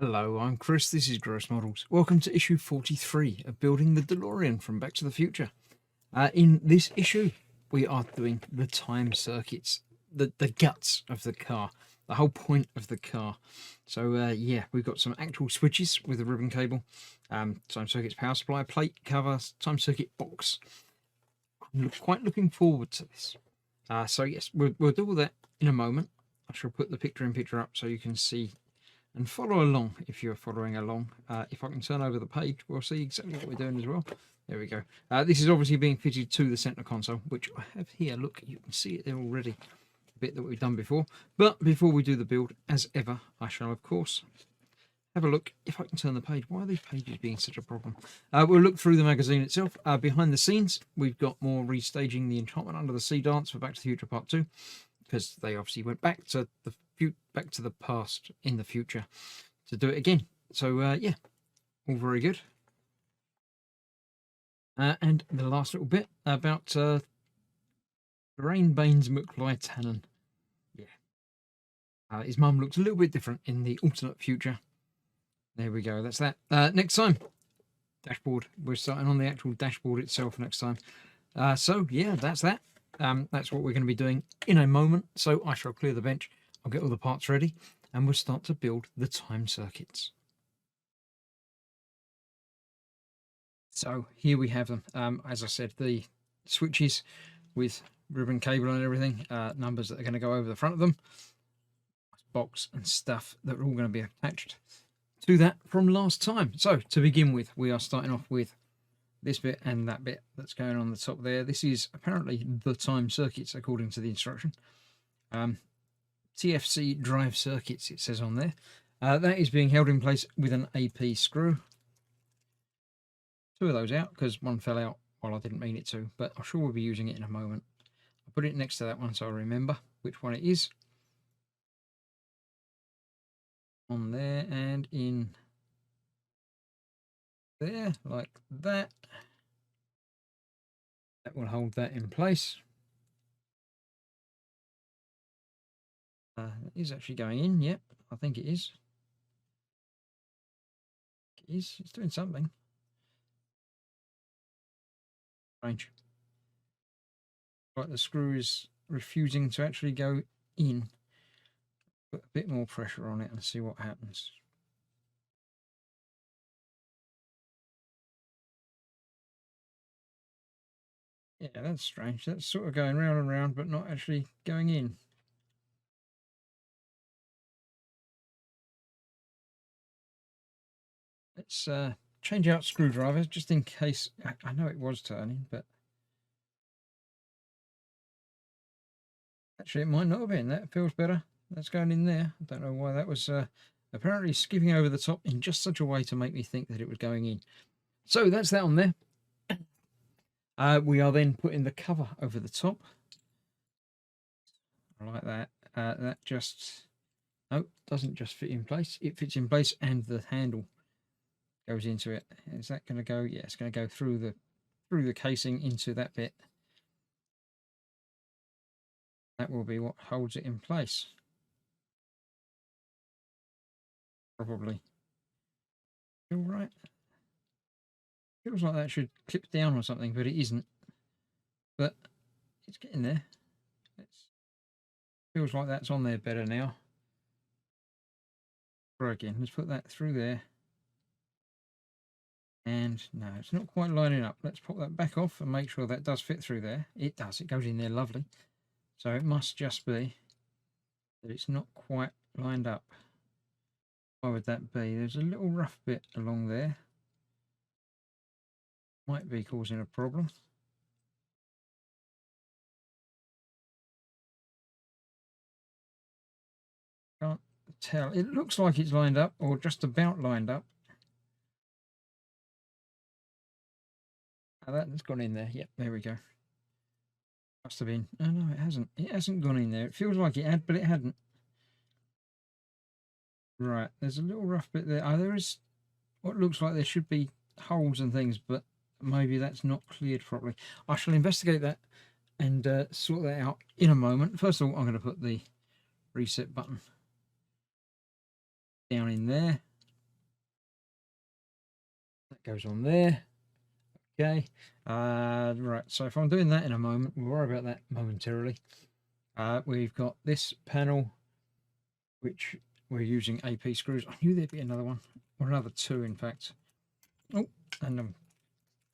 Hello, I'm Chris. This is Gross Models. Welcome to issue 43 of Building the DeLorean from Back to the Future. In this issue, we are doing the time circuits, the guts of the car, the whole point of the car. So yeah, we've got some actual switches with a ribbon cable, time circuits, power supply, plate, cover, time circuit box. I'm quite looking forward to this. So yes, we'll do all that in a moment. I shall put the picture-in-picture up so you can see and follow along if you're following along. If I can turn over the page, we'll see exactly what we're doing as well. There we go. This is obviously being fitted to the center console, which I have here. Look, you can see it there already, a bit that we've done before. But before we do the build, as ever, I shall, of course, have a look. If I can turn the page, why are these pages being such a problem? We'll look through the magazine itself. Behind the scenes, we've got more restaging the Enchantment Under the Sea dance for Back to the Future Part 2, because they obviously went back to the past in the future to do it again. So yeah, all very good. And the last little bit about Lorraine Baines McLytannen. Yeah, his mum looks a little bit different in the alternate future. There we go. That's that. Next time, dashboard. We're starting on the actual dashboard itself next time. So yeah, that's that. That's what we're going to be doing in a moment. So I shall clear the bench. I'll get all the parts ready and we'll start to build the time circuits. So here we have them. As I said, the switches with ribbon cable and everything, numbers that are going to go over the front of them, box and stuff that are all going to be attached to that from last time. So to begin with, we are starting off with this bit and that bit that's going on the top there. This is apparently the time circuits according to the instruction. TFC drive circuits, it says on there. That is being held in place with an AP screw. Two of those out because one fell out while I didn't mean it to, but I'm sure we'll be using it in a moment. I'll put it next to that one so I remember which one it is. On there and in there, like that. That will hold that in place. It is actually going in, yep, I think it is. It is, it's doing something. Strange. Right, the screw is refusing to actually go in. Put a bit more pressure on it and see what happens. Yeah, that's strange. That's sort of going round and round, but not actually going in. Let's change out screwdrivers just in case. I know it was turning, but actually it might not have been. That feels better. That's going in there. I don't know why that was apparently skipping over the top in just such a way to make me think that it was going in. So that's that on there. We are then putting the cover over the top. Like that. That just, no, doesn't just fit in place. It fits in place and the handle goes into it. Is that going to go? Yeah, it's going to go through the casing into that bit. That will be what holds it in place. Probably. All right. Feels like that should clip down or something, but it isn't. But it's getting there. Feels like that's on there better now. Try again. Let's put that through there. And no, it's not quite lining up. Let's pop that back off and make sure that does fit through there. It does. It goes in there lovely. So it must just be that it's not quite lined up. Why would that be? There's a little rough bit along there. Might be causing a problem. Can't tell. It looks like it's lined up or just about lined up. Oh, that's gone in there. Yep, there we go. Must have been. Oh no, it hasn't. It hasn't gone in there. It feels like it had, but it hadn't. Right, there's a little rough bit there. Oh, there is what looks like there should be holes and things, but maybe that's not cleared properly. I shall investigate that and sort that out in a moment. First of all, I'm going to put the reset button down in there. That goes on there. Okay. Right. So if I'm doing that in a moment, we'll worry about that momentarily. We've got this panel, which we're using AP screws. I knew there'd be another one, or another two, in fact. Oh, and I'm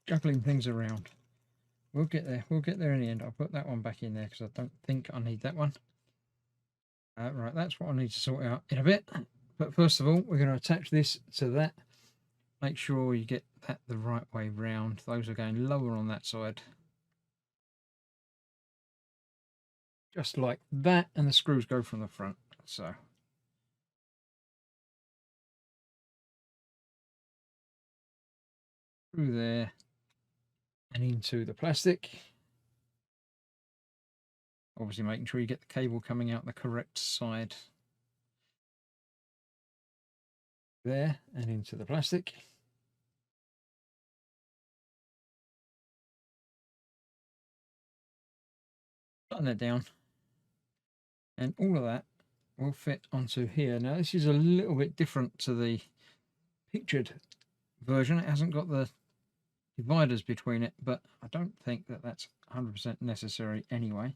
juggling things around. We'll get there. We'll get there in the end. I'll put that one back in there because I don't think I need that one. Right, that's what I need to sort out in a bit. But first of all, we're going to attach this to that. Make sure you get that the right way round. Those are going lower on that side. Just like that, and the screws go from the front. So through there and into the plastic. Obviously making sure you get the cable coming out the correct side. There and into the plastic. Button that down. And all of that will fit onto here. Now this is a little bit different to the pictured version. It hasn't got the dividers between it, but I don't think that that's 100% necessary anyway.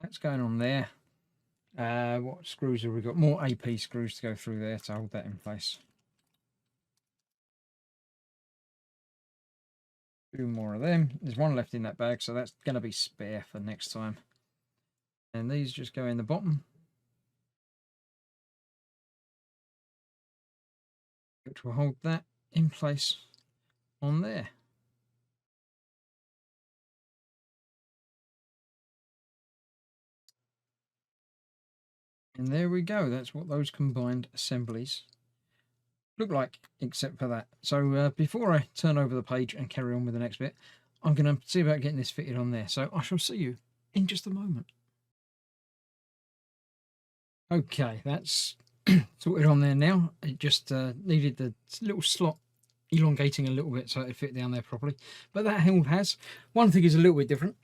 That's going on there. What screws have we got? More AP screws to go through there to hold that in place. Two more of them. There's one left in that bag, so that's going to be spare for next time. And these just go in the bottom, which will hold that in place on there. And there we go. That's what those combined assemblies look like, except for that. So before I turn over the page and carry on with the next bit, I'm going to see about getting this fitted on there. So I shall see you in just a moment. Okay, that's sorted on there now. It just needed the little slot elongating a little bit so it fit down there properly. But that held has. One thing is a little bit different.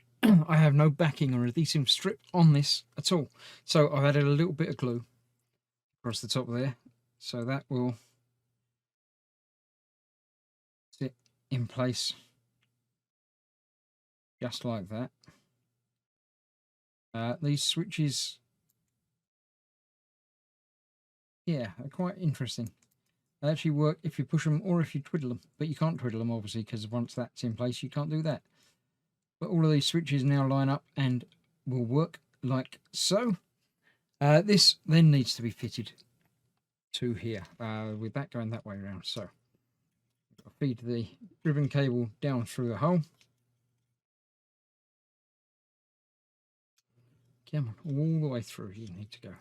I have no backing or adhesive strip on this at all. So I've added a little bit of glue across the top there. So that will sit in place just like that. These switches, yeah, are quite interesting. They actually work if you push them or if you twiddle them, but you can't twiddle them obviously because once that's in place you can't do that. But all of these switches now line up and will work like so. This then needs to be fitted to here with that going that way around. So I'll feed the ribbon cable down through the hole. Come on, all the way through you need to go.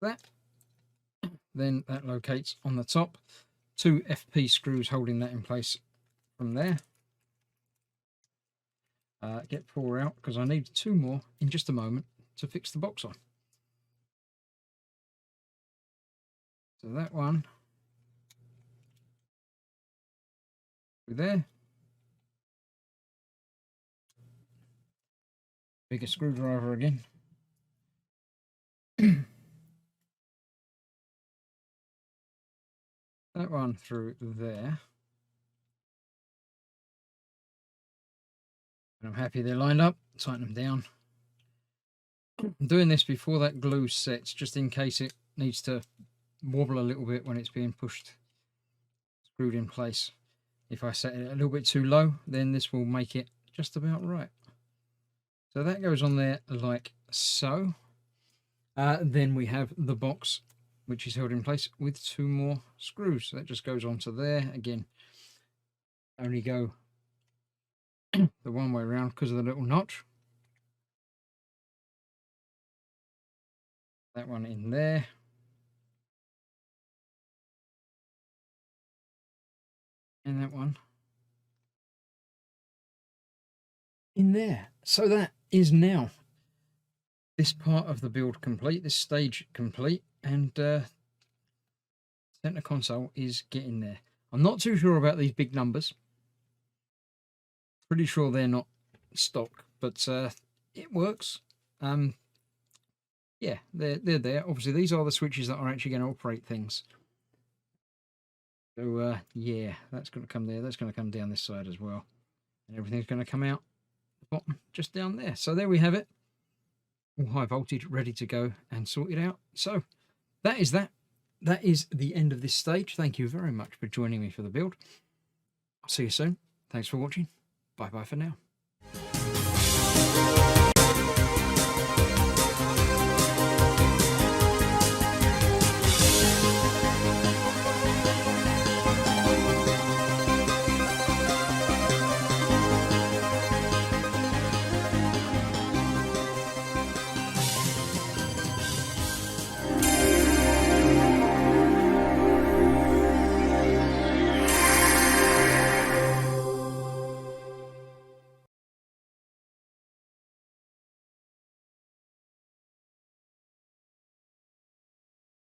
That. Then that locates on the top. Two FP screws holding that in place from there. Get 4 out because I need 2 more in just a moment to fix the box on. So that one through there. Bigger screwdriver again. That one through there. And I'm happy they're lined up. Tighten them down. I'm doing this before that glue sets, just in case it needs to wobble a little bit when it's being pushed, screwed in place. If I set it a little bit too low, then this will make it just about right. So that goes on there like so. Then we have the box, which is held in place with 2 more screws. So that just goes onto there. Again, only go the one way around because of the little notch. That one in there. And that one in there. So that is now this part of the build complete, this stage complete, and center console is getting there. I'm not too sure about these big numbers. Pretty sure they're not stock, but it works. Yeah, they're there. Obviously, these are the switches that are actually going to operate things. So yeah, that's going to come there. That's going to come down this side as well. And everything's going to come out the bottom just down there. So there we have it. All high voltage, ready to go and sorted out. So that is that. That is the end of this stage. Thank you very much for joining me for the build. I'll see you soon. Thanks for watching. Bye bye for now.